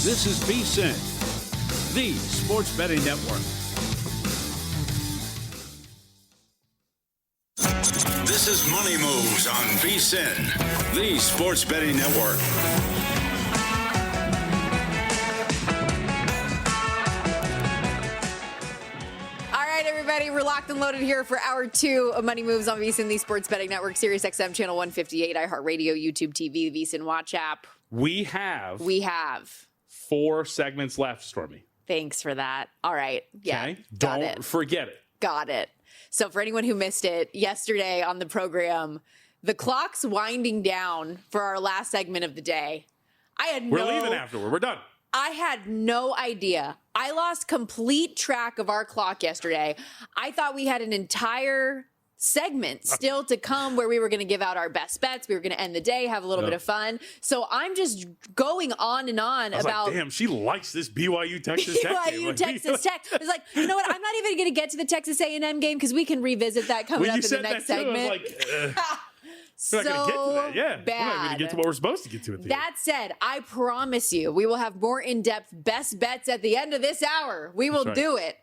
This is VSiN, the Sports Betting Network. This is Money Moves on VSiN, the Sports Betting Network. All right, everybody, we're locked and loaded here for hour 2 of Money Moves on VSiN, the Sports Betting Network, Sirius XM Channel 158, iHeartRadio, YouTube TV, the VSiN Watch app. We have 4 segments left, Stormy. Thanks for that. All right. Yeah. Okay? Don't forget it. Got it. So for anyone who missed it, yesterday on the program, the clock's winding down for our last segment of the day. We're leaving afterward. We're done. I had no idea. I lost complete track of our clock yesterday. I thought we had an entire segment still to come where we were going to give out our best bets. We were going to end the day, have a little bit of fun. So I'm just going on and on about. Like, damn, she likes this BYU Texas Tech game. BYU Texas Tech. It's like, you know what? I'm not even going to get to the Texas A&M game because we can revisit that coming up in the next segment. We're not going to get to that. Yeah. Bad. We're not going to get to what we're supposed to get to at the end. That said, I promise you, we will have more in-depth best bets at the end of this hour. We will do it.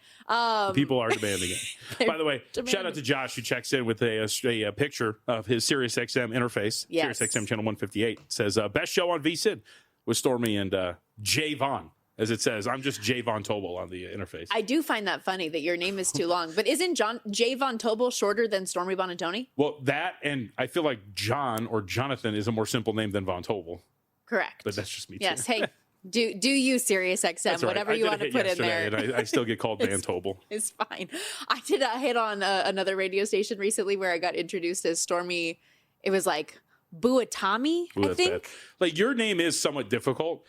People are demanding it. By the way, shout out to Josh who checks in with a picture of his SiriusXM interface. Yes. SiriusXM Channel 158. It says, best show on VSiN with Stormy and Jay Vaughn. As it says, I'm just Jay Von Tobel on the interface. I do find that funny that your name is too long. But isn't Jay Von Tobel shorter than Stormy Buonantony? Well, that, and I feel like John or Jonathan is a more simple name than Von Tobel. Correct. But that's just me, yes. too. Hey, do you SiriusXM, right. whatever you want to put in there. And I still get called Van Tobel. It's fine. I did a hit on another radio station recently where I got introduced as Stormy. It was like Buonantony, I think. Bad. Like, your name is somewhat difficult.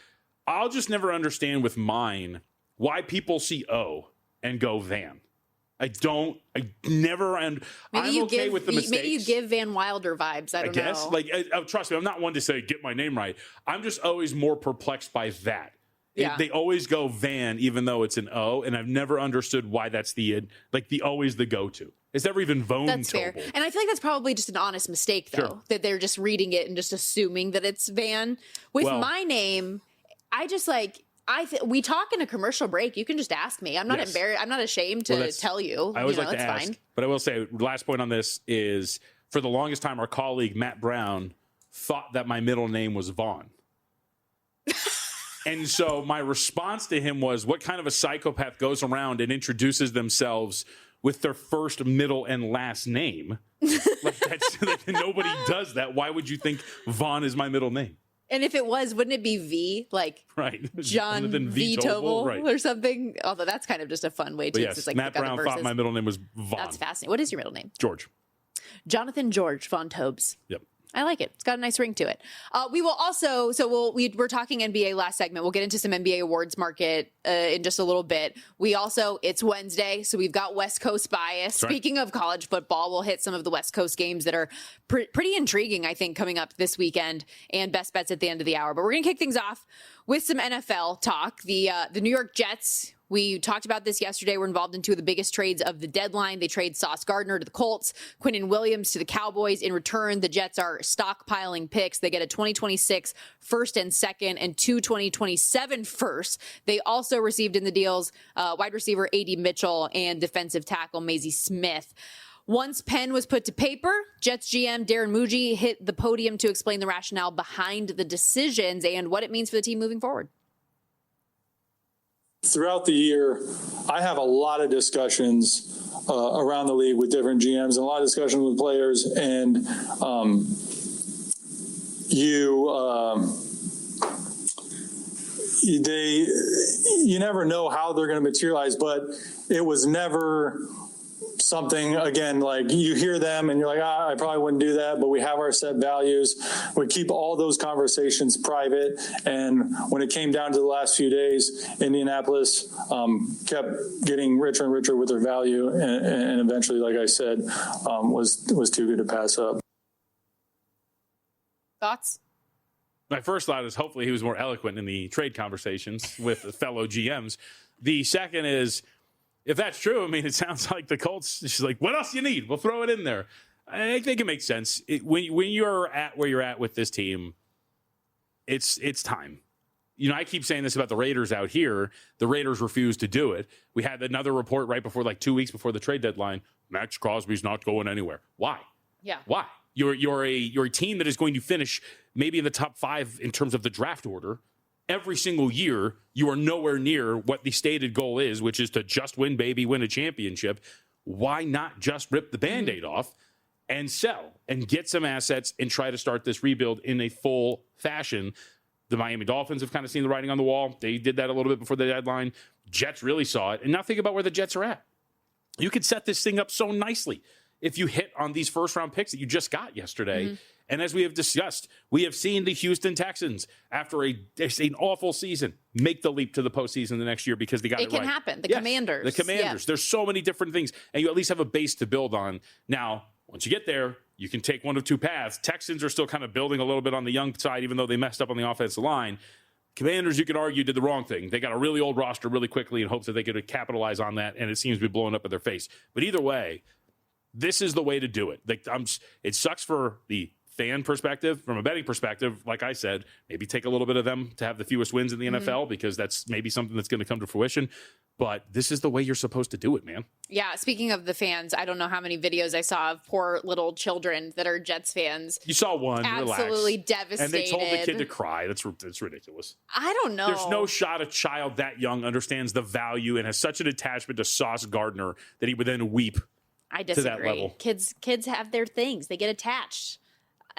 I'll just never understand with mine why people see O and go Van. I'm okay with the mistakes. Maybe you give Van Wilder vibes. I guess. know. Like, trust me, I'm not one to say, get my name right. I'm just always more perplexed by that. Yeah. They always go Van, even though it's an O, and I've never understood why that's always the go-to. It's never even Von That's Tobel. fair. And I feel like that's probably just an honest mistake, though, Sure. that they're just reading it and just assuming that it's Van. With my name, I just we talk in a commercial break. You can just ask me. I'm not embarrassed. I'm not ashamed to tell you. I always like to ask. Fine. But I will say, last point on this is, for the longest time, our colleague Matt Brown thought that my middle name was Vaughn. And so my response to him was, what kind of a psychopath goes around and introduces themselves with their first, middle, and last name? Nobody does that. Why would you think Vaughn is my middle name? And if it was, wouldn't it be V? Like John V. Tobel or something? Although that's kind of just a fun way to yes, just Matt Brown thought my middle name was Vaughn. That's fascinating. What is your middle name? George. Jonathan George Von Tobes. Yep. I like it. It's got a nice ring to it. We will also, we're talking NBA last segment. We'll get into some NBA awards market in just a little bit. It's Wednesday, so we've got West Coast bias. Right. Speaking of college football, we'll hit some of the West Coast games that are pretty intriguing, I think, coming up this weekend, and best bets at the end of the hour. But we're going to kick things off with some NFL talk. The New York Jets, we talked about this yesterday. We're involved in 2 of the biggest trades of the deadline. They trade Sauce Gardner to the Colts, Quinnen Williams to the Cowboys. In return, the Jets are stockpiling picks. They get a 2026 first and second and 2 2027 firsts. They also received in the deals wide receiver A.D. Mitchell and defensive tackle Maisie Smith. Once pen was put to paper, Jets GM Darren Muji hit the podium to explain the rationale behind the decisions and what it means for the team moving forward. Throughout the year, I have a lot of discussions around the league with different GMs and a lot of discussions with players. And you never know how they're going to materialize, but it was never something, again, like you hear them and you're like, I probably wouldn't do that, but we have our set values. We keep all those conversations private. And when it came down to the last few days, Indianapolis kept getting richer and richer with their value. And eventually, like I said, was too good to pass up. Thoughts? My first thought is hopefully he was more eloquent in the trade conversations with fellow GMs. The second is, if that's true, I mean, it sounds like the Colts, she's like, what else you need? We'll throw it in there. I think it makes sense. When you're at where you're at with this team, it's time. I keep saying this about the Raiders out here. The Raiders refuse to do it. We had another report right before, like 2 weeks before the trade deadline. Max Crosby's not going anywhere. Why? Yeah. Why? You're a team that is going to finish maybe in the top 5 in terms of the draft order. Every single year, you are nowhere near what the stated goal is, which is to just win a championship. Why not just rip the Band-Aid off and sell and get some assets and try to start this rebuild in a full fashion? The Miami Dolphins have kind of seen the writing on the wall. They did that a little bit before the deadline. Jets really saw it. And now think about where the Jets are at. You could set this thing up so nicely if you hit on these first-round picks that you just got yesterday. And as we have discussed, we have seen the Houston Texans, after an awful season, make the leap to the postseason the next year because they got it right. It can happen. The Commanders. The Commanders. There's so many different things, and you at least have a base to build on. Now, once you get there, you can take one of two paths. Texans are still kind of building a little bit on the young side, even though they messed up on the offensive line. Commanders, you could argue, did the wrong thing. They got a really old roster really quickly in hopes that they could capitalize on that, and it seems to be blowing up in their face. But either way, this is the way to do it. It sucks for the fan perspective. From a betting perspective, like I said, maybe take a little bit of them to have the fewest wins in the NFL because that's maybe something that's going to come to fruition. But this is the way you're supposed to do it, man. Yeah, speaking of the fans, I don't know how many videos I saw of poor little children that are Jets fans. You saw one, absolutely relax. Devastated. And they told the kid to cry. That's ridiculous. I don't know. There's no shot a child that young understands the value and has such an attachment to Sauce Gardner that he would then weep. I disagree. To that level. Kids have their things. They get attached.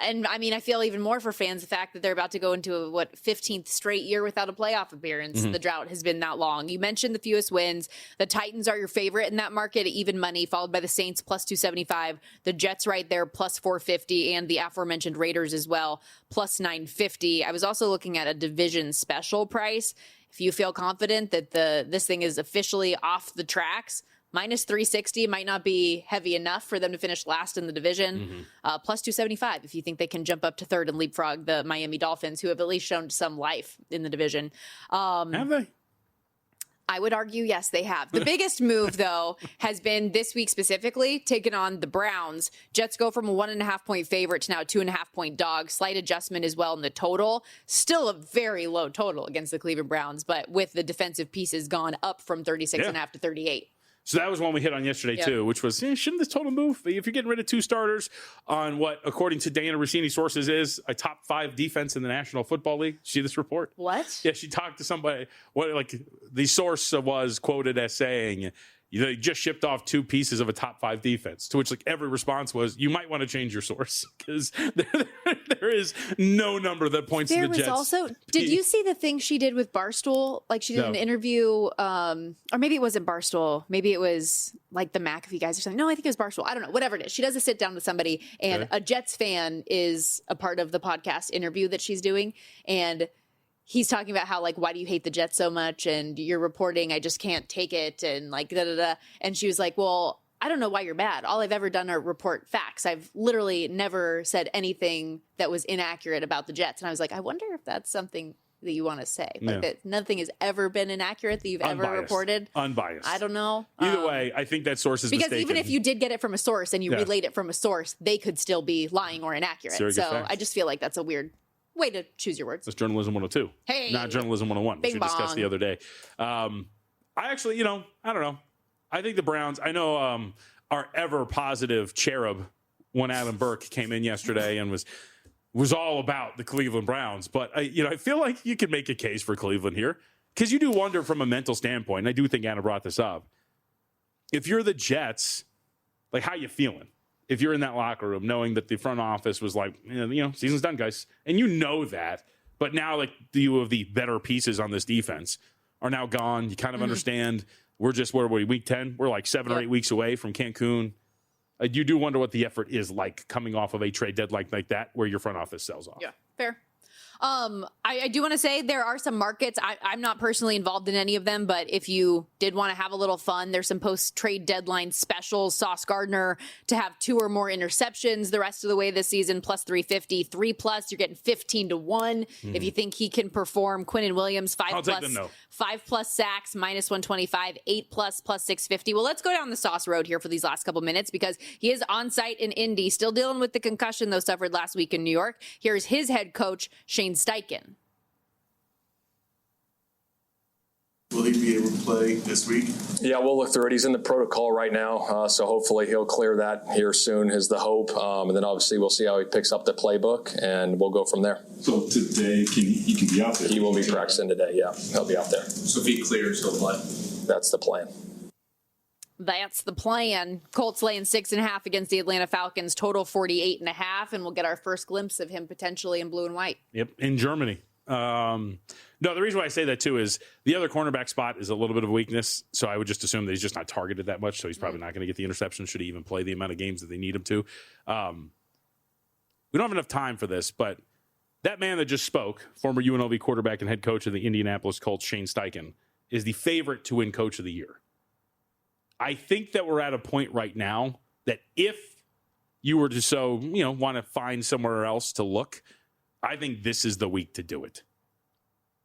And I mean, I feel even more for fans the fact that they're about to go into a 15th straight year without a playoff appearance. The drought has been that long. You mentioned the fewest wins. The Titans are your favorite in that market, even money, followed by the Saints plus 275. The Jets right there plus 450, and the aforementioned Raiders as well plus 950. I was also looking at a division special price. If you feel confident that this thing is officially off the tracks, minus 360 might not be heavy enough for them to finish last in the division. Plus 275 if you think they can jump up to third and leapfrog the Miami Dolphins, who have at least shown some life in the division. Have they? I would argue, yes, they have. The biggest move, though, has been this week specifically, taking on the Browns. Jets go from a 1.5 point favorite to now a 2.5 point dog. Slight adjustment as well in the total. Still a very low total against the Cleveland Browns, but with the defensive pieces gone up from 36.5 to 38. So that was one we hit on yesterday, too, which was, shouldn't this total move? If you're getting rid of two starters on what, according to Dana Rossini sources, is a top 5 defense in the National Football League. See this report? What? Yeah, she talked to somebody. The source was quoted as saying, they just shipped off 2 pieces of a top 5 defense, to which every response was, you might want to change your source because there is no number that points to the Jets. Also, did you see the thing she did with Barstool? Like she did an interview, or maybe it wasn't Barstool. Maybe it was like the McAfee guys or something. No, I think it was Barstool. I don't know. Whatever it is. She does a sit down with somebody, and a Jets fan is a part of the podcast interview that she's doing. And he's talking about how, like, why do you hate the Jets so much? And you're reporting, I just can't take it. And like, da-da-da. And she was like, well, I don't know why you're mad. All I've ever done are report facts. I've literally never said anything that was inaccurate about the Jets. And I was like, I wonder if that's something that you want to say. Like that nothing has ever been inaccurate that you've ever reported. Unbiased. I don't know. Either way, I think that source is because mistaken. even if you did get it from a source and you relayed it from a source, they could still be lying or inaccurate. So I just feel like that's a weird way to choose your words. That's Journalism 102. Hey. Not Journalism 101, which we discussed the other day. I actually, I don't know. I think the Browns, I know our ever positive cherub, when Adam Burke came in yesterday and was all about the Cleveland Browns. But, I feel like you could make a case for Cleveland here because you do wonder from a mental standpoint, and I do think Anna brought this up. If you're the Jets, like, how you feeling? If you're in that locker room knowing that the front office was like, season's done, guys. And you know that. But now, like, you of the better pieces on this defense are now gone. You kind of understand we're just, week 10? We're like 7 or 8 weeks away from Cancun. You do wonder what the effort is like coming off of a trade deadline like that where your front office sells off. Yeah, fair. I do want to say there are some markets. I'm not personally involved in any of them, but if you did want to have a little fun, there's some post-trade deadline specials. Sauce Gardner to have 2 or more interceptions the rest of the way this season, plus 350. 3+, you're getting 15 to 1. If you think he can perform, Quinnen Williams, 5+ sacks, minus 125, 8+, plus 650. Well, let's go down the Sauce road here for these last couple minutes because he is on site in Indy, still dealing with the concussion though suffered last week in New York. Here's his head coach, Shane Steichen. he be able to play this week? Yeah, we'll look through it. He's in the protocol right now, so hopefully he'll clear that here soon is the hope. And then obviously we'll see how he picks up the playbook, and we'll go from there. So today, he can be out there? He will be practicing today, yeah. He'll be out there. So if he clears, he'll play? That's the plan. That's the plan. Colts laying 6.5 against the Atlanta Falcons, total 48.5, and we'll get our first glimpse of him potentially in blue and white. Yep, in Germany. No, the reason why I say that too is the other cornerback spot is a little bit of a weakness, so I would just assume that he's just not targeted that much, so he's probably not going to get the interception should he even play the amount of games that they need him to. We don't have enough time for this, but that man that just spoke, former UNLV quarterback and head coach of the Indianapolis Colts, Shane Steichen, is the favorite to win Coach of the Year. I think that we're at a point right now that if you were to want to find somewhere else to look, I think this is the week to do it.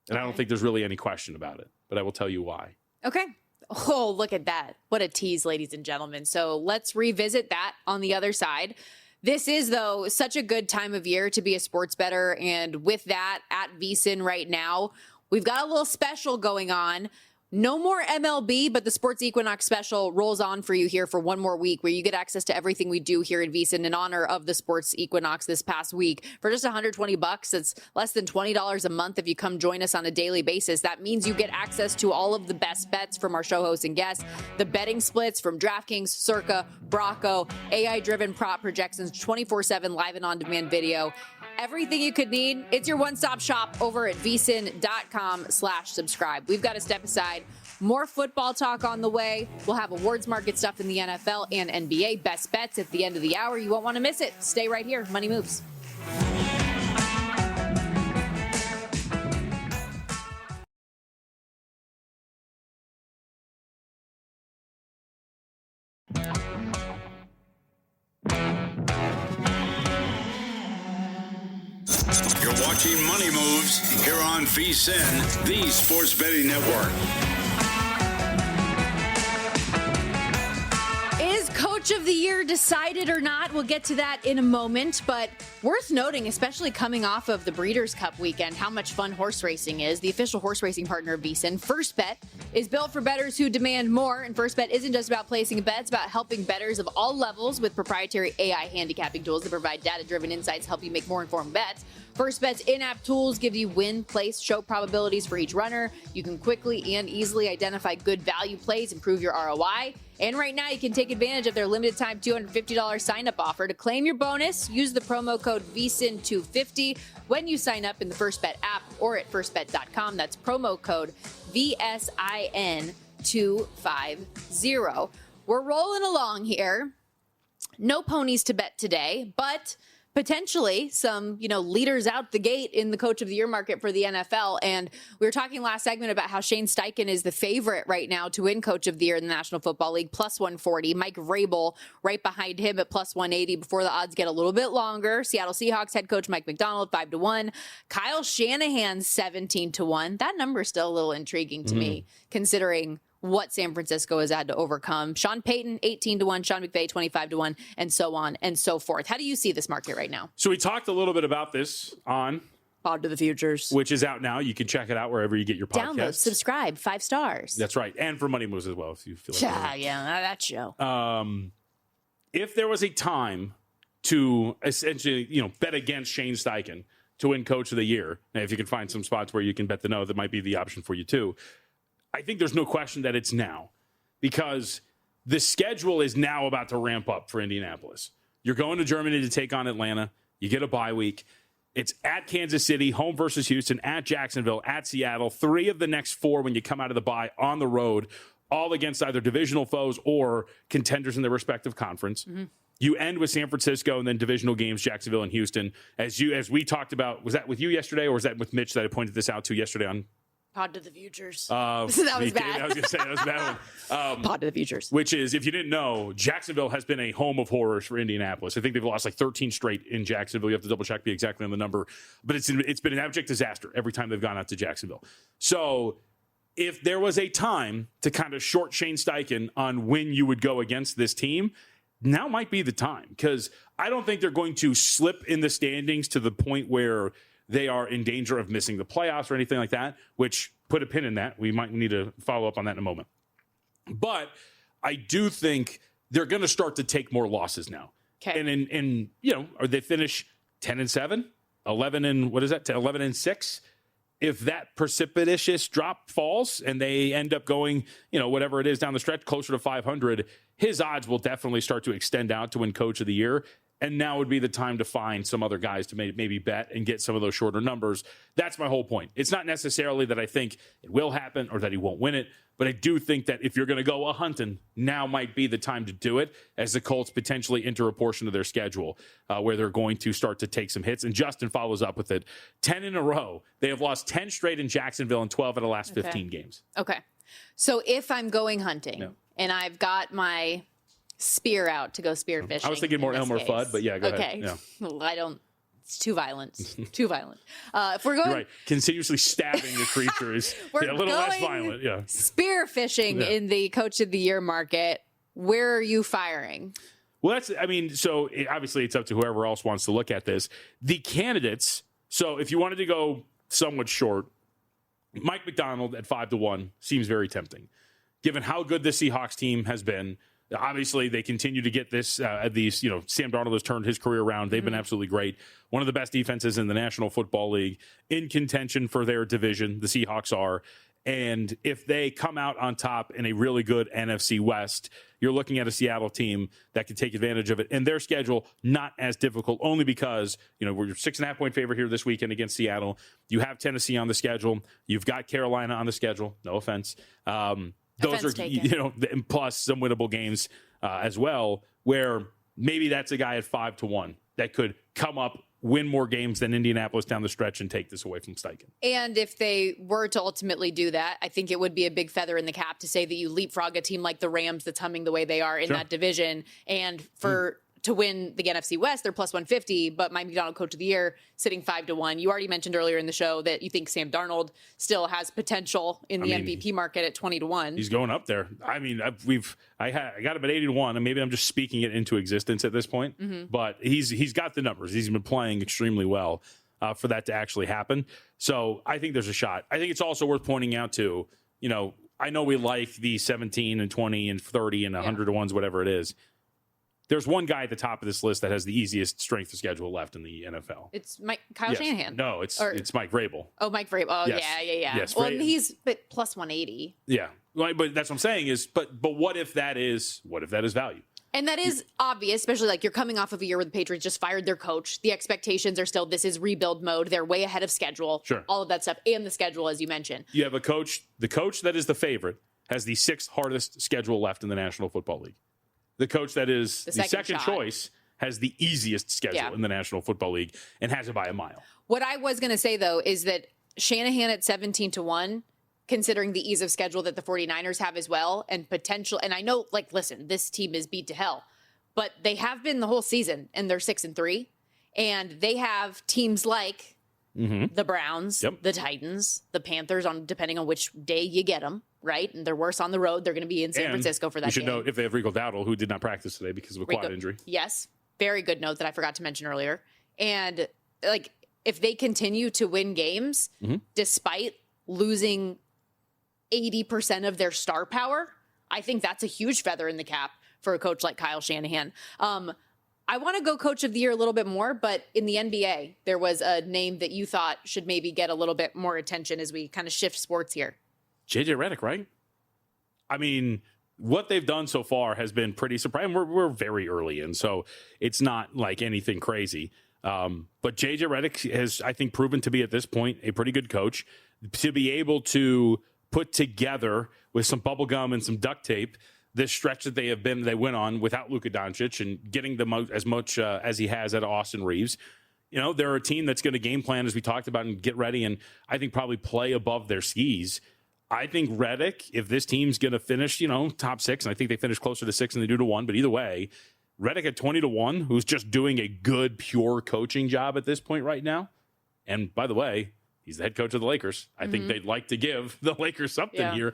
And I don't think there's really any question about it, but I will tell you why. Okay. Oh, look at that. What a tease, ladies and gentlemen. So let's revisit that on the other side. This is, though, such a good time of year to be a sports bettor. And with that, at VSiN right now, we've got a little special going on. No more MLB, but the Sports Equinox special rolls on for you here for one more week where you get access to everything we do here at VSiN in honor of the Sports Equinox this past week. For just $120, it's less than $20 a month if you come join us on a daily basis. That means you get access to all of the best bets from our show hosts and guests, the betting splits from DraftKings, Circa, Brocco, AI-driven prop projections, 24/7 live and on-demand video. Everything you could need. It's your one-stop shop over at vsin.com/subscribe. We've got to step aside. More football talk on the way. We'll have awards market stuff in the NFL and NBA. Best bets at the end of the hour. You won't want to miss it. Stay right here. Money moves. You're watching Money Moves here on VSiN, the Sports Betting Network. Is Coach of the Year decided or not? We'll get to that in a moment, but worth noting, especially coming off of the Breeders' Cup weekend, how much fun horse racing is. The official horse racing partner of VSiN, First Bet, is built for bettors who demand more, and First Bet isn't just about placing a bet, it's about helping bettors of all levels with proprietary AI handicapping tools that provide data-driven insights, help you make more informed bets. First Bet's in-app tools give you win, place, show probabilities for each runner. You can quickly and easily identify good value plays, improve your ROI. And right now, you can take advantage of their limited time $250 sign-up offer. To claim your bonus, use the promo code VSIN250 when you sign up in the First Bet app or at firstbet.com. That's promo code VSIN250. We're rolling along here. No ponies to bet today, but potentially some, leaders out the gate in the Coach of the Year market for the NFL. And we were talking last segment about how Shane Steichen is the favorite right now to win Coach of the Year in the National Football League, plus 140. Mike Vrabel right behind him at plus 180 before the odds get a little bit longer. Seattle Seahawks head coach Mike McDonald, 5-1. Kyle Shanahan, 17-1. That number is still a little intriguing to me, considering what San Francisco has had to overcome. Sean Payton, 18-1, Sean McVay, 25-1, and so on and so forth. How do you see this market right now? So we talked a little bit about this on Pod to the Futures, which is out now. You can check it out wherever you get your podcasts. Download, subscribe, 5 stars. That's right. And for Money Moves as well, if you feel like that show. If there was a time to essentially, bet against Shane Steichen to win Coach of the Year, and if you can find some spots where you can bet the no, that might be the option for you too. I think there's no question that it's now, because the schedule is now about to ramp up for Indianapolis. You're going to Germany to take on Atlanta. You get a bye week. It's at Kansas City, home versus Houston, at Jacksonville, at Seattle. 3 of the next 4 when you come out of the bye on the road, all against either divisional foes or contenders in their respective conference. Mm-hmm. You end with San Francisco and then divisional games, Jacksonville and Houston. As we talked about, was that with you yesterday or was that with Mitch that I pointed this out to yesterday on Pod to the Futures. That was bad. I was going to say, that was a bad one. Pod to the Futures. Which is, if you didn't know, Jacksonville has been a home of horrors for Indianapolis. I think they've lost like 13 straight in Jacksonville. You have to double check me exactly on the number. But it's been an abject disaster every time they've gone out to Jacksonville. So if there was a time to kind of short Shane Steichen on when you would go against this team, now might be the time. Because I don't think they're going to slip in the standings to the point where they are in danger of missing the playoffs or anything like that, which put a pin in that. We might need to follow up on that in a moment. But I do think they're going to start to take more losses now. Okay. And or they finish 10-7, 11 and what is that? 11-6. If that precipitous drop falls and they end up going, whatever it is down the stretch, closer to 500, his odds will definitely start to extend out to win Coach of the Year. And now would be the time to find some other guys to maybe bet and get some of those shorter numbers. That's my whole point. It's not necessarily that I think it will happen or that he won't win it, but I do think that if you're going to go hunting, now might be the time to do it, as the Colts potentially enter a portion of their schedule where they're going to start to take some hits. And Justin follows up with it. 10 in a row. They have lost 10 straight in Jacksonville and 12 of the last 15 games. Okay. So if I'm going hunting and I've got my spear out to go spear fishing. I was thinking more Elmer Fudd, but yeah, go ahead. Yeah. Well, it's too violent. Too violent. If we're going... You're right. Continuously stabbing the creature is a little less violent. Yeah. Spear fishing in the Coach of the Year market, where are you firing? Well, obviously it's up to whoever else wants to look at this. The candidates, so if you wanted to go somewhat short, Mike McDonald at 5-1 seems very tempting. Given how good the Seahawks team has been, obviously, they continue to get this. Sam Darnold has turned his career around. They've been absolutely great. One of the best defenses in the National Football League, in contention for their division. The Seahawks are. And if they come out on top in a really good NFC West, you're looking at a Seattle team that can take advantage of it. And their schedule, not as difficult, only because, we're 6.5-point favorite here this weekend against Seattle. You have Tennessee on the schedule. You've got Carolina on the schedule. No offense. Those are, plus some winnable games as well, where maybe that's a guy at 5-1 that could come up, win more games than Indianapolis down the stretch and take this away from Steichen. And if they were to ultimately do that, I think it would be a big feather in the cap to say that you leapfrog a team like the Rams that's humming the way they are in that division. And to win the NFC West, they're plus 150, but Mike McDonald, Coach of the Year, sitting 5-1. You already mentioned earlier in the show that you think Sam Darnold still has potential in the MVP market at 20-1. He's going up there. I got him at 80-1, and maybe I'm just speaking it into existence at this point. But he's got the numbers. He's been playing extremely well for that to actually happen. So I think there's a shot. I think it's also worth pointing out too. I know we like the 17 and 20 and 30 and 100-1s, whatever it is. There's one guy at the top of this list that has the easiest strength of schedule left in the NFL. It's Kyle Shanahan. No, it's Mike Vrabel. Oh, Mike Vrabel. Oh, yes. Yeah. Yes, well, he's plus 180. Yeah, but that's what I'm saying is, but what if that is value? And that is obvious, especially you're coming off of a year where the Patriots just fired their coach. The expectations are still, this is rebuild mode. They're way ahead of schedule. Sure. All of that stuff. And the schedule, as you mentioned. You have a coach. The coach that is the favorite has the 6th hardest schedule left in the National Football League. The coach that is the second choice has the easiest schedule in the National Football League and has it by a mile. What I was going to say, though, is that Shanahan at 17-1, considering the ease of schedule that the 49ers have as well, and potential. And I know, listen, this team is beat to hell, but they have been the whole season, and they're 6-3. And they have teams like the Browns, the Titans, the Panthers, depending on which day you get them, right? And they're worse on the road. They're going to be in San Francisco for that game. You should note if they have Rico Dowdle, who did not practice today because of a quad injury. Yes. Very good note that I forgot to mention earlier. And, if they continue to win games, despite losing 80% of their star power, I think that's a huge feather in the cap for a coach like Kyle Shanahan. I want to go Coach of the Year a little bit more, but in the NBA, there was a name that you thought should maybe get a little bit more attention as we kind of shift sports here. JJ Redick, right? What they've done so far has been pretty surprising. We're very early in, so it's not like anything crazy. But JJ Redick has, I think, proven to be at this point a pretty good coach. To be able to put together with some bubble gum and some duct tape this stretch that they went on without Luka Doncic and getting as much as he has out of Austin Reeves. They're a team that's going to game plan, as we talked about, and get ready, and I think probably play above their skis. I think Redick, if this team's going to finish, top 6, and I think they finish closer to 6 than they do to 1, but either way, Redick at 20-1, who's just doing a good, pure coaching job at this point right now. And by the way, he's the head coach of the Lakers. I think they'd like to give the Lakers something here.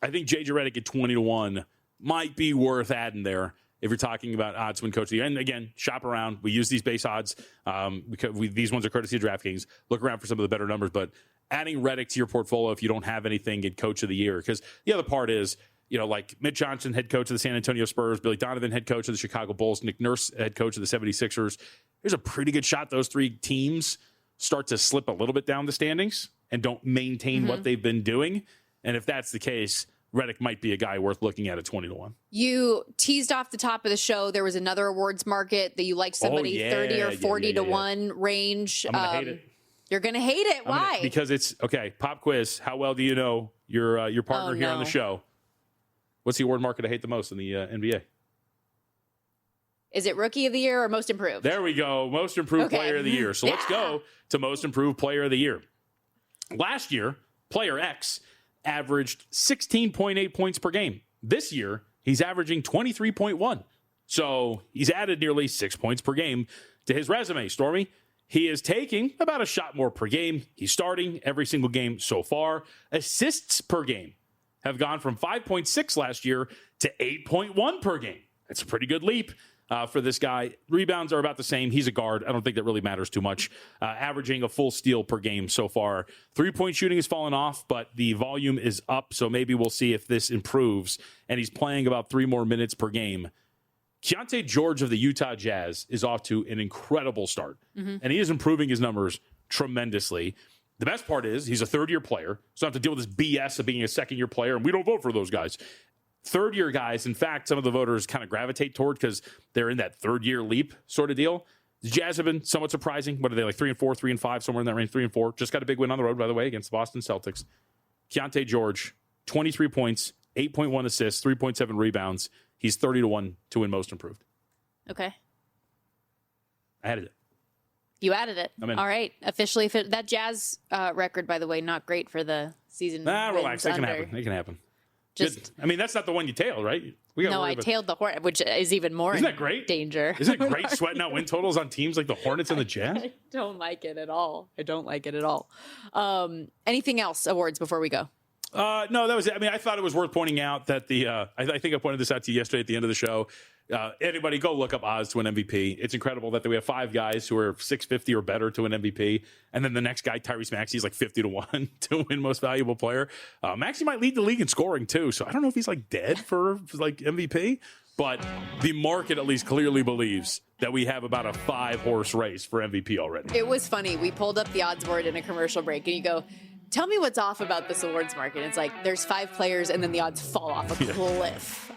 I think JJ Redick at 20-1 might be worth adding there if you're talking about odds to win Coach of the Year. And again, shop around. We use these base odds because these ones are courtesy of DraftKings. Look around for some of the better numbers. But adding Redick to your portfolio if you don't have anything in coach of the year. Because the other part is, like Mitch Johnson, head coach of the San Antonio Spurs, Billy Donovan, head coach of the Chicago Bulls, Nick Nurse, head coach of the 76ers. There's a pretty good shot those three teams start to slip a little bit down the standings and don't maintain what they've been doing. And if that's the case, Redick might be a guy worth looking at 20-1. You teased off the top of the show. There was another awards market that you like somebody 30 or 40 to 1 range. I'm going to hate it. You're going to hate it. Why? Because it's, okay, pop quiz. How well do you know your partner here on the show? What's the award market I hate the most in the NBA? Is it Rookie of the Year or Most Improved? There we go. Most Improved Player of the Year. So let's go to Most Improved Player of the Year. Last year, Player X averaged 16.8 points per game. This year, he's averaging 23.1. So he's added nearly 6 points per game to his resume, Stormy. He is taking about a shot more per game. He's starting every single game so far. Assists per game have gone from 5.6 last year to 8.1 per game. That's a pretty good leap for this guy. Rebounds are about the same. He's a guard. I don't think that really matters too much. Averaging a full steal per game so far. 3-point shooting has fallen off, but the volume is up, so maybe we'll see if this improves. And he's playing about 3 more minutes per game. Keontae George of the Utah Jazz is off to an incredible start, and he is improving his numbers tremendously. The best part is he's a third-year player, so I don't have to deal with this BS of being a second-year player, and we don't vote for those guys. Third-year guys, in fact, some of the voters kind of gravitate toward because they're in that third-year leap sort of deal. The Jazz have been somewhat surprising. What are they, like 3-4, 3-5, somewhere in that range, 3-4. Just got a big win on the road, by the way, against the Boston Celtics. Keontae George, 23 points, 8.1 assists, 3.7 rebounds. He's 30-1 to win Most Improved. Okay. I added it. You added it. I'm in. All right. Officially, that Jazz record, by the way, not great for the season. Relax. It can happen. It can happen. Just, I mean, that's not the one you tailed, right? No, I tailed the Hornets, which is even more Isn't that great? danger. Isn't it great sweating out win totals on teams like the Hornets and the Jazz? I don't like it at all. Anything else, awards, before we go? No, that was it. I mean, I thought it was worth pointing out that I think I pointed this out to you yesterday at the end of the show. Anybody go look up odds to an MVP. It's incredible that we have 5 guys who are 650 or better to an MVP. And then the next guy, Tyrese Maxey, is like 50-1 to win Most Valuable Player. Maxey might lead the league in scoring too. So I don't know if he's like dead for like MVP, but the market at least clearly believes that we have about a 5-horse race for MVP already. It was funny. We pulled up the odds board in a commercial break and you go, tell me what's off about this awards market. It's like there's 5 players and then the odds fall off a cliff.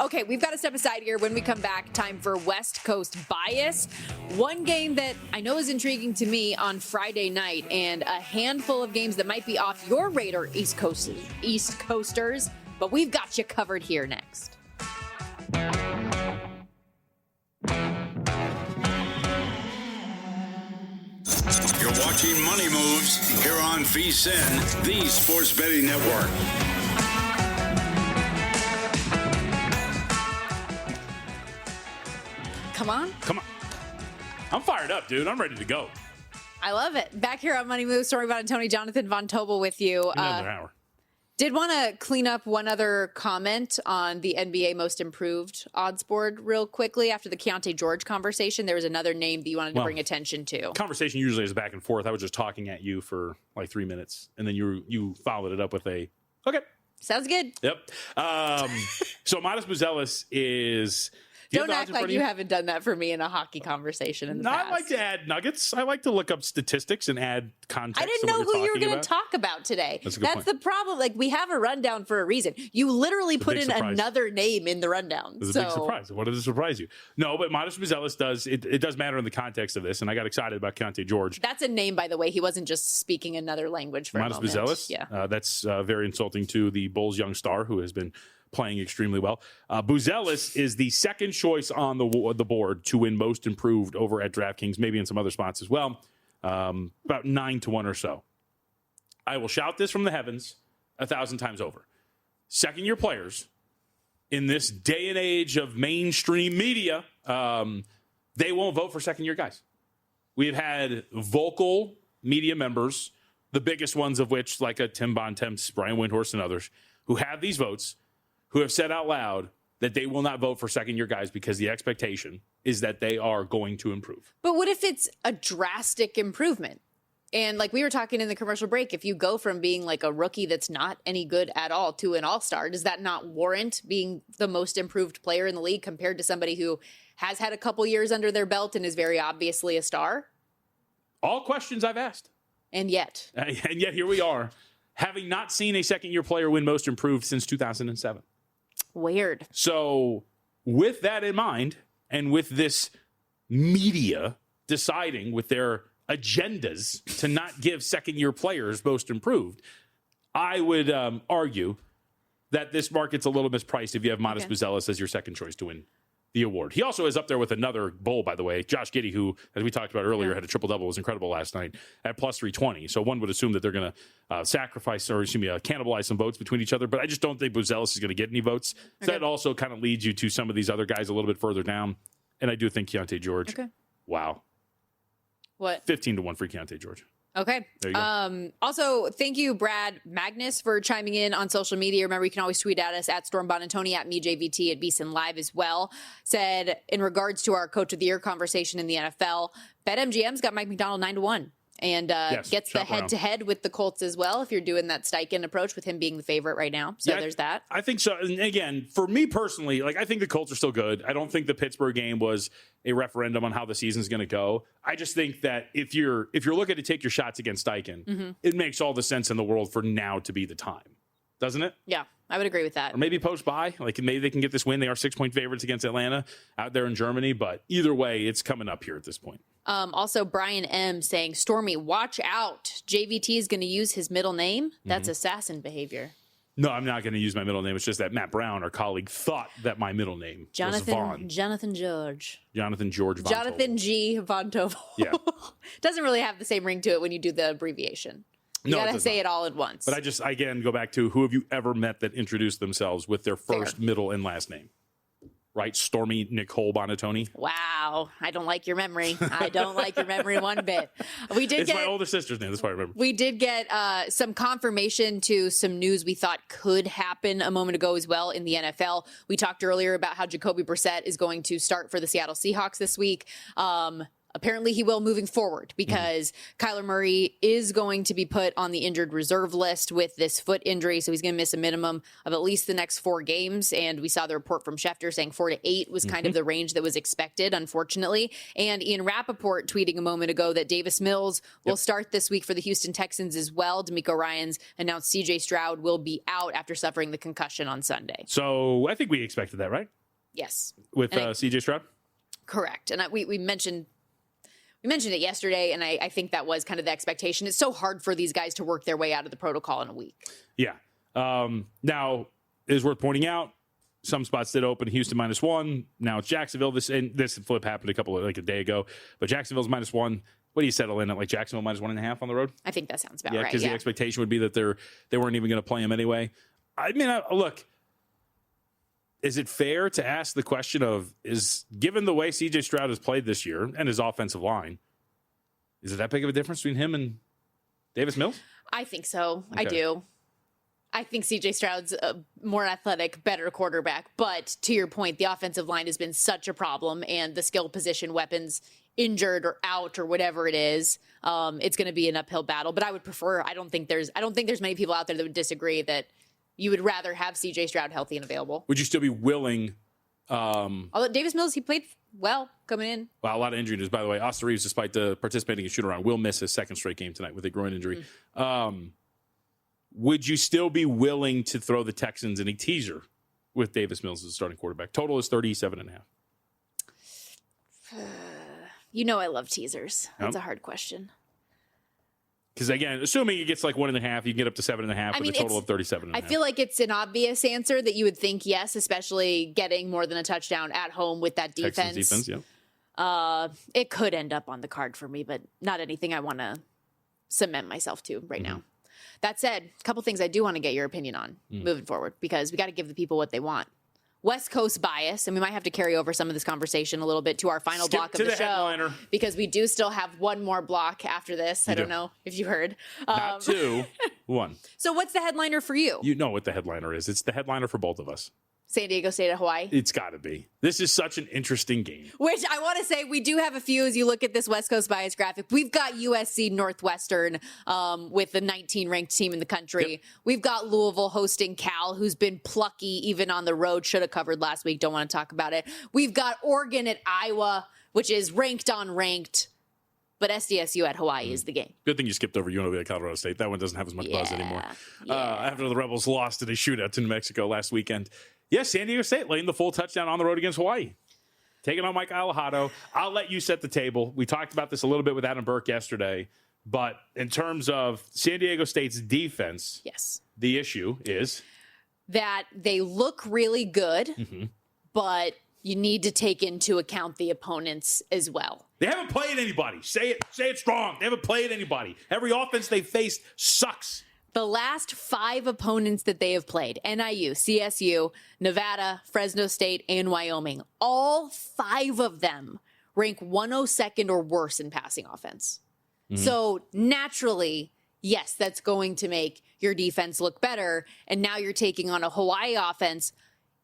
Okay, we've got to step aside here. When we come back, time for West Coast Bias. One game that I know is intriguing to me on Friday night, and a handful of games that might be off your radar, East Coasters. But we've got you covered here next. You're watching Money Moves here on VSiN, the Sports Betting Network. Come on. I'm fired up, dude. I'm ready to go. I love it. Back here on Money Moves, Stormy Buonantony, Jonathan Von Tobel with you. Another hour. Did want to clean up one other comment on the NBA Most Improved odds board real quickly. After the Keontae George conversation, there was another name that you wanted to bring attention to. Conversation usually is back and forth. I was just talking at you for like 3 minutes, and then you followed it up with a, okay. Sounds good. Yep. So Modest Buzelis is... Don't act like you haven't done that for me in a hockey conversation in the past. I like to add nuggets. I like to look up statistics and add context. I didn't know who you were going to talk about today. That's the problem. Like, we have a rundown for a reason. You literally put in another name in the rundown. It was a big surprise. What did it surprise you? No, but Modest Buzelis does. It does matter in the context of this, and I got excited about Keontae George. That's a name, by the way. He wasn't just speaking another language for Modest a moment. Buzelis? Yeah. That's very insulting to the Bulls' young star, who has been playing extremely well. Buzelis is the second choice on the board to win Most Improved over at DraftKings, maybe in some other spots as well. About 9-1 or so. I will shout this from the heavens 1,000 times over. Second-year players in this day and age of mainstream media, they won't vote for second-year guys. We've had vocal media members, the biggest ones of which, like a Tim Bontemps, Brian Windhorst, and others, who have these votes, who have said out loud that they will not vote for second-year guys because the expectation is that they are going to improve. But what if it's a drastic improvement? And like we were talking in the commercial break, if you go from being like a rookie that's not any good at all to an all-star, does that not warrant being the most improved player in the league compared to somebody who has had a couple years under their belt and is very obviously a star? All questions I've asked. And yet here we are, having not seen a second-year player win most improved since 2007. Weird. So with that in mind, and with this media deciding with their agendas to not give second-year players most improved, I would argue that this market's a little mispriced if you have Modest Buzelis as your second choice to win the award. He also is up there with another Bull, by the way, Josh Giddey, who, as we talked about earlier, had a triple-double, was incredible last night at plus 320. So one would assume that they're going to cannibalize some votes between each other, but I just don't think Buzelis is going to get any votes. So that also kind of leads you to some of these other guys a little bit further down. And I do think Keontae George. Okay. Wow. What? 15-1 for Keontae George. Okay. There you go. Also, thank you, Brad Magnus, for chiming in on social media. Remember, you can always tweet at us at Storm Buonantony, at MeJVT, at VSiN Live as well. Said, in regards to our Coach of the Year conversation in the NFL, BetMGM's got Mike McDonald 9-1 and gets the head-to-head with the Colts as well, if you're doing that Steichen approach with him being the favorite right now. So there's that. I think so. And again, for me personally, like I think the Colts are still good. I don't think the Pittsburgh game was a referendum on how the season's going to go. I just think that if you're looking to take your shots against Steichen, it makes all the sense in the world for now to be the time. Doesn't it? Yeah, I would agree with that. Or maybe post-bye. Like maybe they can get this win. They are 6-point favorites against Atlanta out there in Germany. But either way, it's coming up here at this point. Also, Brian M. saying, Stormy, watch out. JVT is going to use his middle name. That's assassin behavior. No, I'm not going to use my middle name. It's just that Matt Brown, our colleague, thought that my middle name was Vaughn. Jonathan George Von G. Von Tobel. Yeah. Doesn't really have the same ring to it when you do the abbreviation. You got to say it all at once. But I just, again, go back to who have you ever met that introduced themselves with their first, middle, and last name? Right? Stormy Nicole Buonantony. Wow. I don't like your memory. I don't like your memory one bit. It's my older sister's name. That's why I remember. We did get some confirmation to some news we thought could happen a moment ago as well in the NFL. We talked earlier about how Jacoby Brissett is going to start for the Seattle Seahawks this week. Apparently he will moving forward because Kyler Murray is going to be put on the injured reserve list with this foot injury. So he's going to miss a minimum of at least the next 4 games. And we saw the report from Schefter saying 4 to 8 was kind of the range that was expected, unfortunately. And Ian Rappaport tweeting a moment ago that Davis Mills will start this week for the Houston Texans as well. D'Amico Ryans announced CJ Stroud will be out after suffering the concussion on Sunday. So I think we expected that, right? Yes. With CJ Stroud? Correct. And we mentioned it yesterday, and I think that was kind of the expectation. It's so hard for these guys to work their way out of the protocol in a week. Yeah. Now, it is worth pointing out, some spots did open. Houston -1. Now it's Jacksonville. This flip happened a day ago. But Jacksonville's -1. What do you settle in at, like Jacksonville -1.5 on the road? I think that sounds about right. Because the expectation would be that they weren't even going to play him anyway. I mean, look. Is it fair to ask the question of, given the way C.J. Stroud has played this year and his offensive line, is it that big of a difference between him and Davis Mills? I think so. Okay. I do. I think C.J. Stroud's a more athletic, better quarterback. But to your point, the offensive line has been such a problem, and the skill position weapons injured or out or whatever it is, it's going to be an uphill battle. But I would prefer. I don't think there's many people out there that would disagree that you would rather have C.J. Stroud healthy and available. Would you still be willing? Although Davis Mills, he played well coming in. Wow, a lot of injury news, by the way. Austin Reeves, despite participating in shoot-around, will miss his second straight game tonight with a groin injury. Would you still be willing to throw the Texans in a teaser with Davis Mills as a starting quarterback? Total is 37.5. I love teasers. That's a hard question. Because, again, assuming it gets like 1.5, you can get up to 7.5 with a total of 37.5. I feel like it's an obvious answer that you would think yes, especially getting more than a touchdown at home with that defense. Texans defense, yeah. It could end up on the card for me, but not anything I want to cement myself to right now. That said, a couple things I do want to get your opinion on moving forward, because we got to give the people what they want. West Coast bias, and we might have to carry over some of this conversation a little bit to our final block of the show, headliner. Because we do still have one more block after this. I don't know if you heard. Not two. Who won? So what's the headliner for you? You know what the headliner is. It's the headliner for both of us. San Diego State at Hawaii? It's got to be. This is such an interesting game. Which I want to say, we do have a few as you look at this West Coast bias graphic. We've got USC Northwestern with the 19th-ranked team in the country. Yep. We've got Louisville hosting Cal, who's been plucky even on the road. Should have covered last week. Don't want to talk about it. We've got Oregon at Iowa, which is ranked on ranked. But SDSU at Hawaii is the game. Good thing you skipped over UNLV at Colorado State. That one doesn't have as much buzz anymore. After the Rebels lost in a shootout to New Mexico last weekend. Yes, San Diego State laying the full touchdown on the road against Hawaii. Taking on Mike Alejado. I'll let you set the table. We talked about this a little bit with Adam Burke yesterday. But in terms of San Diego State's defense, yes, the issue is that they look really good, but you need to take into account the opponents as well. They haven't played anybody. Say it strong. They haven't played anybody. Every offense they faced sucks. The last 5 opponents that they have played, NIU, CSU, Nevada, Fresno State, and Wyoming, all 5 of them rank 102nd or worse in passing offense. So naturally, yes, that's going to make your defense look better. And now you're taking on a Hawaii offense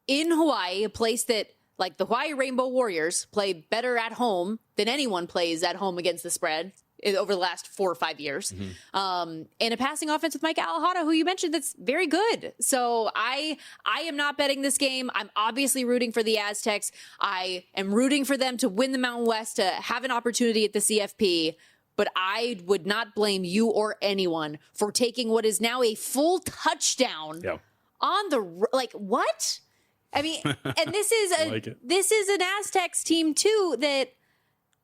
in Hawaii, a place that, like the Hawaii Rainbow Warriors, play better at home than anyone plays at home against the spread over the last 4 or 5 years. And a passing offense with Mike Alejado, who you mentioned, that's very good. So I am not betting this game. I'm obviously rooting for the Aztecs. I am rooting for them to win the Mountain West, to have an opportunity at the CFP. But I would not blame you or anyone for taking what is now a full touchdown on the, like, what? I mean, and this is this is an Aztecs team too that,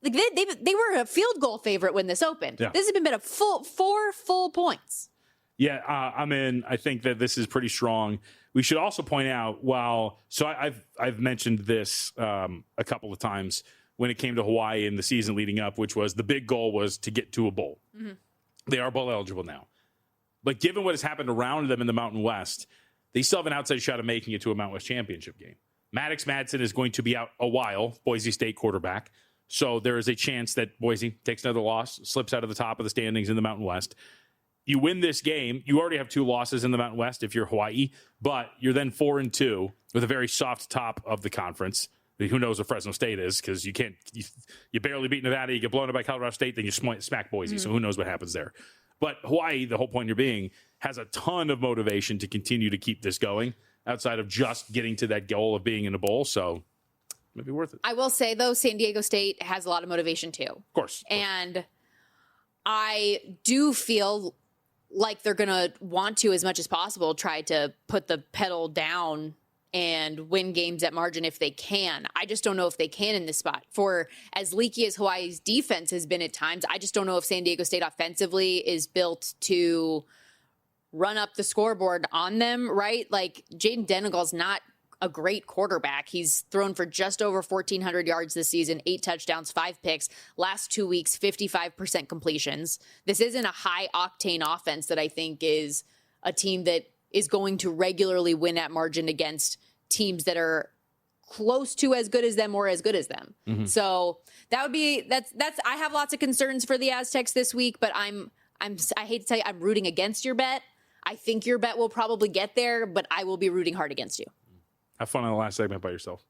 like, they were a field goal favorite when this opened. This has been a full 4 full points. Yeah, I think that this is pretty strong. We should also point out, I've mentioned this a couple of times when it came to Hawaii in the season leading up, which was the big goal was to get to a bowl. They are bowl eligible now. But given what has happened around them in the Mountain West, they still have an outside shot of making it to a Mountain West championship game. Maddox Madsen is going to be out a while, Boise State quarterback. So there is a chance that Boise takes another loss, slips out of the top of the standings in the Mountain West. You win this game, you already have 2 losses in the Mountain West if you're Hawaii, but you're then 4-2 with a very soft top of the conference. Who knows what Fresno State is, because you barely beat Nevada, you get blown up by Colorado State, then you smack Boise. So who knows what happens there. But Hawaii, the whole point you're being, has a ton of motivation to continue to keep this going outside of just getting to that goal of being in a bowl. So it might be worth it. I will say, though, San Diego State has a lot of motivation, too. Of course. And I do feel like they're going to want to, as much as possible, try to put the pedal down and win games at margin if they can. I just don't know if they can in this spot. For as leaky as Hawaii's defense has been at times, I just don't know if San Diego State offensively is built to run up the scoreboard on them, right? Like, Jaden Denegal's not a great quarterback. He's thrown for just over 1,400 yards this season, 8 touchdowns, 5 picks. Last 2 weeks, 55% completions. This isn't a high-octane offense that I think is a team that is going to regularly win at margin against teams that are close to as good as them or as good as them. So that would be, that's, I have lots of concerns for the Aztecs this week, but I hate to tell you, I'm rooting against your bet. I think your bet will probably get there, but I will be rooting hard against you. Have fun on the last segment by yourself.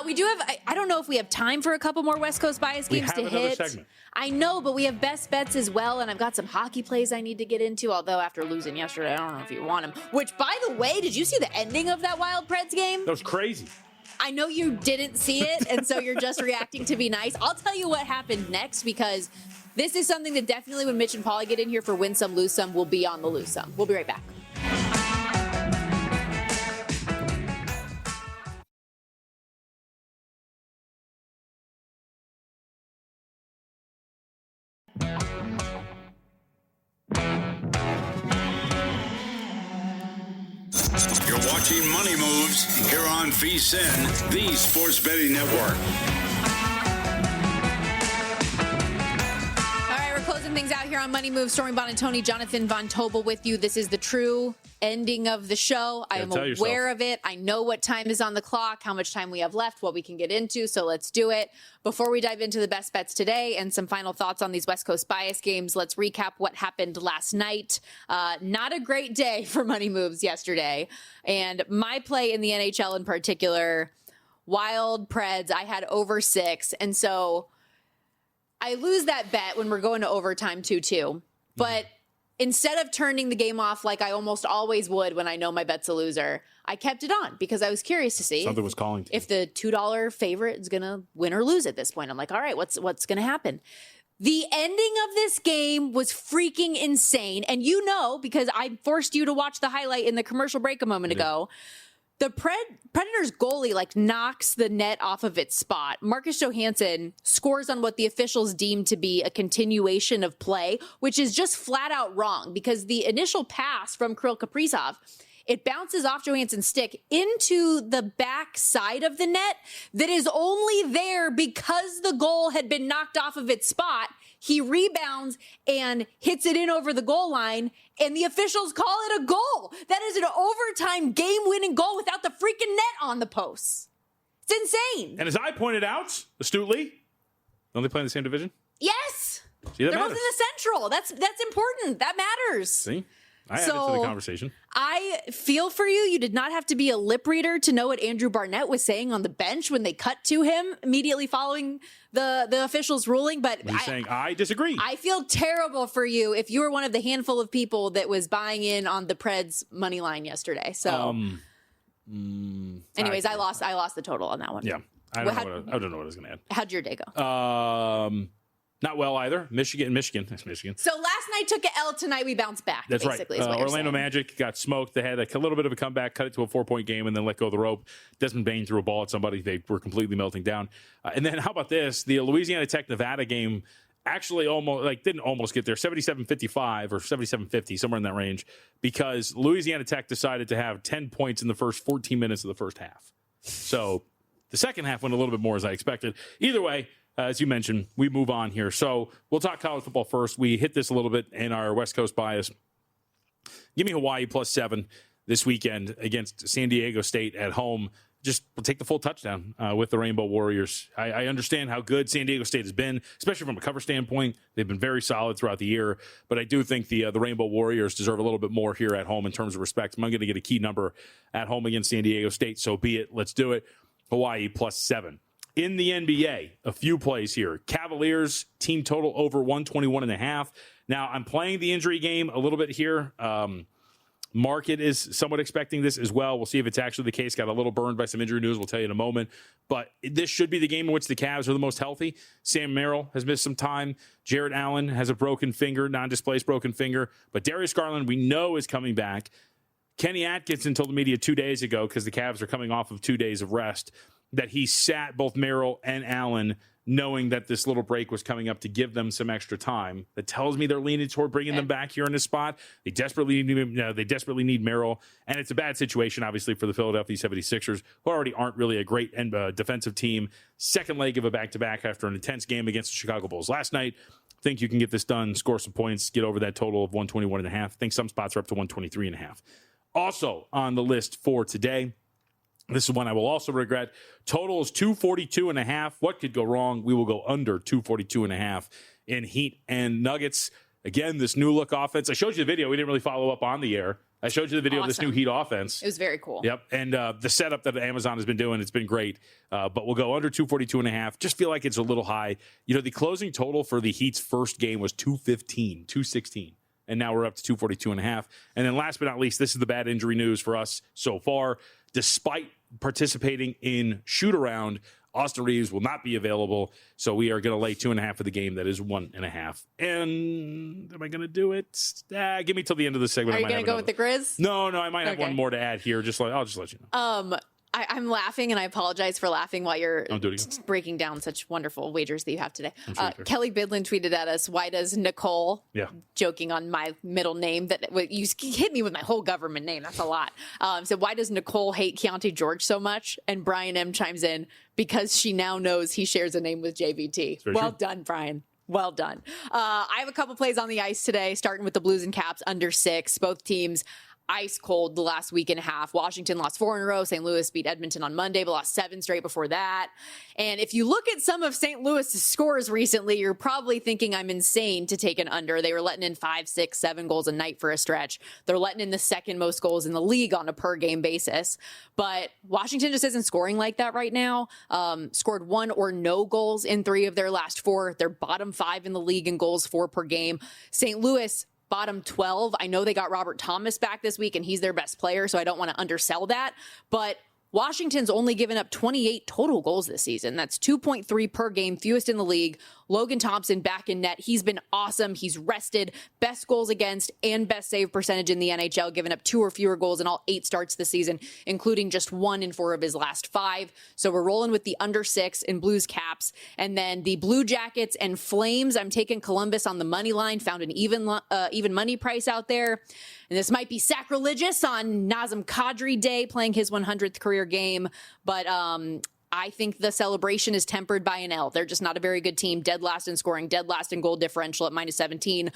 We do have, I don't know if we have time for a couple more West Coast bias games to hit. Segment. I know, but we have best bets as well, and I've got some hockey plays I need to get into, although after losing yesterday, I don't know if you want them. Which, by the way, did you see the ending of that Wild Preds game? That was crazy. I know you didn't see it, and so you're just reacting to be nice. I'll tell you what happened next, because this is something that definitely when Mitch and Paulie get in here for Win Some, Lose Some, we'll be on the lose some. We'll be right back. You're watching Money Moves here on VSiN, the Sports Betting Network. All right, we're closing things out here here on Money Moves. Stormy Buonantony, Jonathan Von Tobel with you. This is the true ending of the show. I am aware of it. I know what time is on the clock, how much time we have left, what we can get into. So let's do it. Before we dive into the best bets today and some final thoughts on these West Coast bias games, let's recap what happened last night. Not a great day for Money Moves yesterday. And my play in the NHL in particular, Wild Preds, I had over 6. And so I lose that bet when we're going to overtime 2-2. But instead of turning the game off like I almost always would when I know my bet's a loser, I kept it on because I was curious to see something was calling to if the $2 favorite is going to win or lose at this point. I'm like, all right, what's going to happen? The ending of this game was freaking insane. And you know, because I forced you to watch the highlight in the commercial break a moment ago, the Predators goalie knocks the net off of its spot. Marcus Johansson scores on what the officials deem to be a continuation of play, which is just flat out wrong because the initial pass from Kirill Kaprizov, it bounces off Johansson's stick into the back side of the net that is only there because the goal had been knocked off of its spot. He rebounds and hits it in over the goal line, and the officials call it a goal. That is an overtime game-winning goal without the freaking net on the posts. It's insane. And as I pointed out astutely, don't they play in the same division? Yes. See, that They're both matters. in the Central. That's important. That matters. See? I added to the conversation. I feel for you. You did not have to be a lip reader to know what Andrew Barnett was saying on the bench when they cut to him immediately following the officials' ruling. But He's saying, I disagree. I feel terrible for you if you were one of the handful of people that was buying in on the Preds money line yesterday. So, anyways, I lost the total on that one. Yeah. I don't know what I was going to add. How'd your day go? Not well either. Michigan. That's Michigan. So last night took an L. Tonight we bounced back. That's basically, right. Is what you're Orlando saying. Magic got smoked. They had a little bit of a comeback, cut it to a 4-point game, and then let go of the rope. Desmond Bain threw a ball at somebody. They were completely melting down. And then how about this? The Louisiana Tech-Nevada game actually didn't almost get there, 77-55 or 77-50, somewhere in that range, because Louisiana Tech decided to have 10 points in the first 14 minutes of the first half. So the second half went a little bit more as I expected. Either way, as you mentioned, we move on here. So we'll talk college football first. We hit this a little bit in our West Coast bias. Give me Hawaii +7 this weekend against San Diego State at home. Just take the full touchdown with the Rainbow Warriors. I understand how good San Diego State has been, especially from a cover standpoint. They've been very solid throughout the year. But I do think the Rainbow Warriors deserve a little bit more here at home in terms of respect. I'm going to get a key number at home against San Diego State, so be it. Let's do it. Hawaii +7. In the NBA, a few plays here. Cavaliers, team total over 121.5. Now, I'm playing the injury game a little bit here. Market is somewhat expecting this as well. We'll see if it's actually the case. Got a little burned by some injury news. We'll tell you in a moment. But this should be the game in which the Cavs are the most healthy. Sam Merrill has missed some time. Jared Allen has a broken finger, non-displaced broken finger. But Darius Garland, we know, is coming back. Kenny Atkinson told the media 2 days ago, because the Cavs are coming off of 2 days of rest, that he sat both Merrill and Allen knowing that this little break was coming up to give them some extra time. That tells me they're leaning toward bringing them back here in this spot. They desperately need Merrill, and it's a bad situation, obviously, for the Philadelphia 76ers, who already aren't really a great defensive team. Second leg of a back-to-back after an intense game against the Chicago Bulls last night. Think you can get this done, score some points, get over that total of 121.5. Think some spots are up to 123.5. Also on the list for today, this is one I will also regret. Total is 242.5. What could go wrong? We will go under 242.5 in Heat and Nuggets. Again, this new look offense. I showed you the video. We didn't really follow up on the air. I showed you the video of this new Heat offense. It was very cool. Yep. And the setup that Amazon has been doing, it's been great. But we'll go under 242.5. Just feel like it's a little high. You know, the closing total for the Heat's first game was 216. And now we're up to 242.5. And then last but not least, this is the bad injury news for us so far. Despite participating in shoot-around, Austin Reeves will not be available, so we are going to lay 2.5 for the game. That is 1.5. And am I going to do it? Give me till the end of the segment. Are you going to go with the Grizz? No, I might have one more to add here. I'll just let you know. I'm laughing, and I apologize for laughing while you're breaking down such wonderful wagers that you have today. Sure Kelly Bidlin tweeted at us, why does Nicole, joking on my middle name, that you hit me with my whole government name, that's a lot, said, why does Nicole hate Keontae George so much? And Brian M. chimes in, because she now knows he shares a name with JVT. Well done, Brian. Well done. I have a couple plays on the ice today, starting with the Blues and Caps under 6. Both teams ice cold the last week and a half. Washington lost 4 in a row. St. Louis beat Edmonton on Monday, but lost 7 straight before that. And if you look at some of St. Louis's scores recently, you're probably thinking I'm insane to take an under. They were letting in 5, 6, 7 goals a night for a stretch. They're letting in the second most goals in the league on a per game basis. But Washington just isn't scoring like that right now. Scored 1 or no goals in 3 of their last 4. They're bottom 5 in the league in goals for per game. St. Louis, bottom 12. I know they got Robert Thomas back this week, and he's their best player, so I don't want to undersell that. But Washington's only given up 28 total goals this season. That's 2.3 per game, fewest in the league. Logan Thompson back in net. He's been awesome. He's rested. Best goals against and best save percentage in the NHL, giving up 2 or fewer goals in all 8 starts this season, including just 1 in 4 of his last 5. So we're rolling with the under 6 in Blues Caps. And then the Blue Jackets and Flames, I'm taking Columbus on the money line. Found an even money price out there. And this might be sacrilegious on Nazem Kadri Day, playing his 100th career game. But I think the celebration is tempered by an L. They're just not a very good team. Dead last in scoring, dead last in goal differential at -17.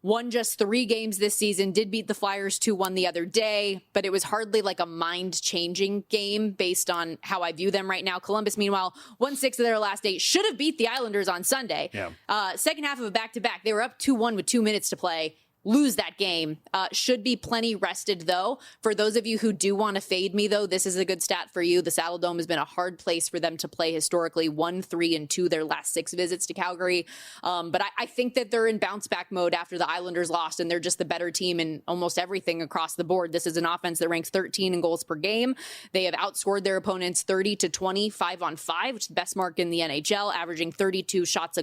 Won just 3 games this season. Did beat the Flyers 2-1 the other day, but it was hardly like a mind-changing game based on how I view them right now. Columbus, meanwhile, won 6 of their last 8. Should have beat the Islanders on Sunday. Yeah. Second half of a back-to-back. They were up 2-1 with 2 minutes to play. Lose that game. Should be plenty rested, though. For those of you who do want to fade me, though, this is a good stat for you. The Saddle Dome has been a hard place for them to play historically. 1, 3, and 2 their last 6 visits to Calgary. But I think that they're in bounce-back mode after the Islanders lost, and they're just the better team in almost everything across the board. This is an offense that ranks 13 in goals per game. They have outscored their opponents 30-20, 5-on-5, which is the best mark in the NHL, averaging 32 shots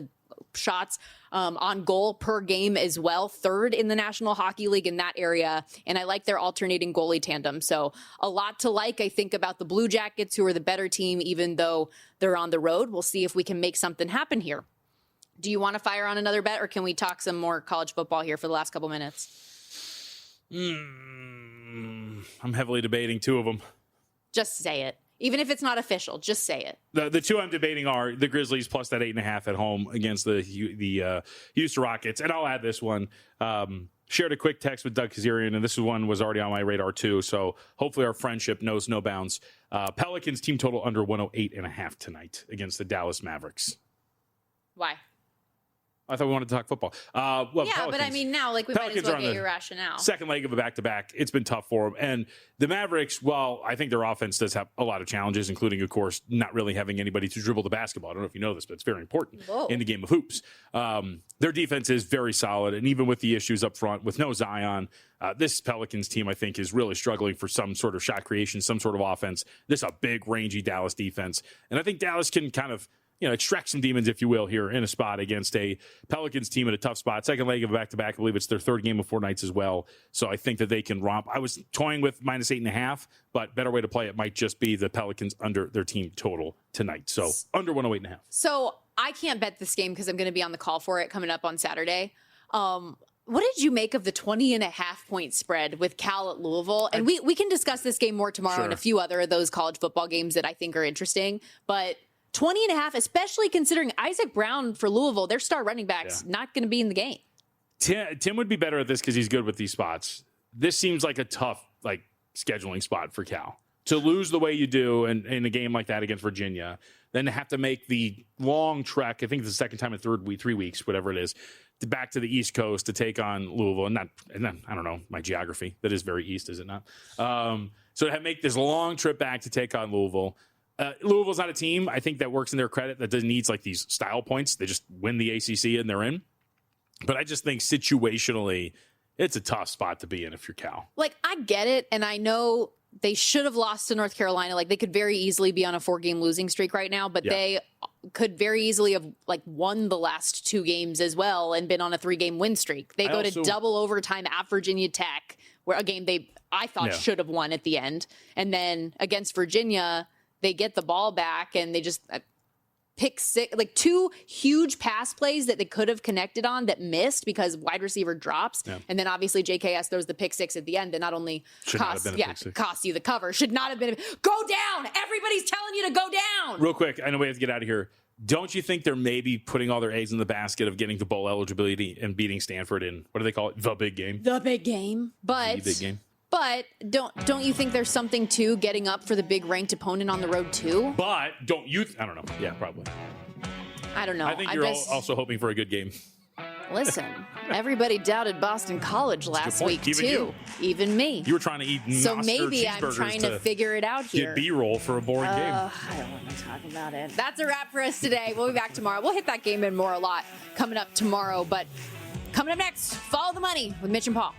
on goal per game as well. 3rd in the National Hockey League in that area. And I like their alternating goalie tandem. So a lot to like, I think, about the Blue Jackets, who are the better team, even though they're on the road. We'll see if we can make something happen here. Do you want to fire on another bet, or can we talk some more college football here for the last couple minutes? I'm heavily debating 2 of them. Just say it. Even if it's not official, just say it. The 2 I'm debating are the Grizzlies plus that 8.5 at home against the Houston Rockets. And I'll add this one. Shared a quick text with Doug Kazarian, and this one was already on my radar too. So hopefully our friendship knows no bounds. Pelicans team total under 108.5 tonight against the Dallas Mavericks. Why? I thought we wanted to talk football. Yeah, Pelicans. But I mean, now, like, we Pelicans might as well get your rationale. Second leg of a back-to-back. It's been tough for them. And the Mavericks, well, I think their offense does have a lot of challenges, including, of course, not really having anybody to dribble the basketball. I don't know if you know this, but it's very important in the game of hoops. Their defense is very solid, and even with the issues up front, with no Zion, this Pelicans team, I think, is really struggling for some sort of shot creation, some sort of offense. This is a big, rangy Dallas defense. And I think Dallas can kind of extract some demons, if you will, here in a spot against a Pelicans team in a tough spot. Second leg of a back-to-back. I believe it's their 3rd game of 4 nights as well. So I think that they can romp. I was toying with -8.5, but better way to play it might just be the Pelicans under their team total tonight. So under 108.5. So I can't bet this game because I'm going to be on the call for it coming up on Saturday. What did you make of the 20.5 point spread with Cal at Louisville? And we can discuss this game more tomorrow and a few other of those college football games that I think are interesting. But 20.5, especially considering Isaac Brown for Louisville, their star running back's not going to be in the game. Tim would be better at this because he's good with these spots. This seems like a tough scheduling spot for Cal. To lose the way you do in a game like that against Virginia, then to have to make the long trek, I think it's the second time in 3 weeks, whatever it is, back to the East Coast to take on Louisville. And then, I don't know, my geography. That is very east, is it not? So to make this long trip back to take on Louisville. Louisville's not a team, I think, that works in their credit, that needs these style points. They just win the ACC and they're in. But I just think situationally, it's a tough spot to be in if you're Cal. I get it, and I know they should have lost to North Carolina. They could very easily be on a 4-game losing streak right now, but they could very easily have won the last 2 games as well and been on a 3-game win streak. They go to double overtime at Virginia Tech, where a game I thought should have won at the end. And then against Virginia, they get the ball back and they just pick 6, 2 huge pass plays that they could have connected on that missed because wide receiver drops. Yeah. And then obviously JKS throws the pick 6 at the end that not only costs you the cover, should not have been. Go down. Everybody's telling you to go down. Real quick, I know we have to get out of here. don't you think they're maybe putting all their eggs in the basket of getting to bowl eligibility and beating Stanford in, what do they call it? The big game. The big game. But the big game. But don't you think there's something to getting up for the big ranked opponent on the road too? But don't you? I don't know. Yeah, probably. I don't know. I think you're also hoping for a good game. Listen, everybody doubted Boston College last week too. Even me. You were trying to eat so Noster maybe I'm trying to figure it out here. Get B-roll for a boring game. I don't want to talk about it. That's a wrap for us today. We'll be back tomorrow. We'll hit that game and more a lot coming up tomorrow. But coming up next, Follow the Money with Mitch and Paul.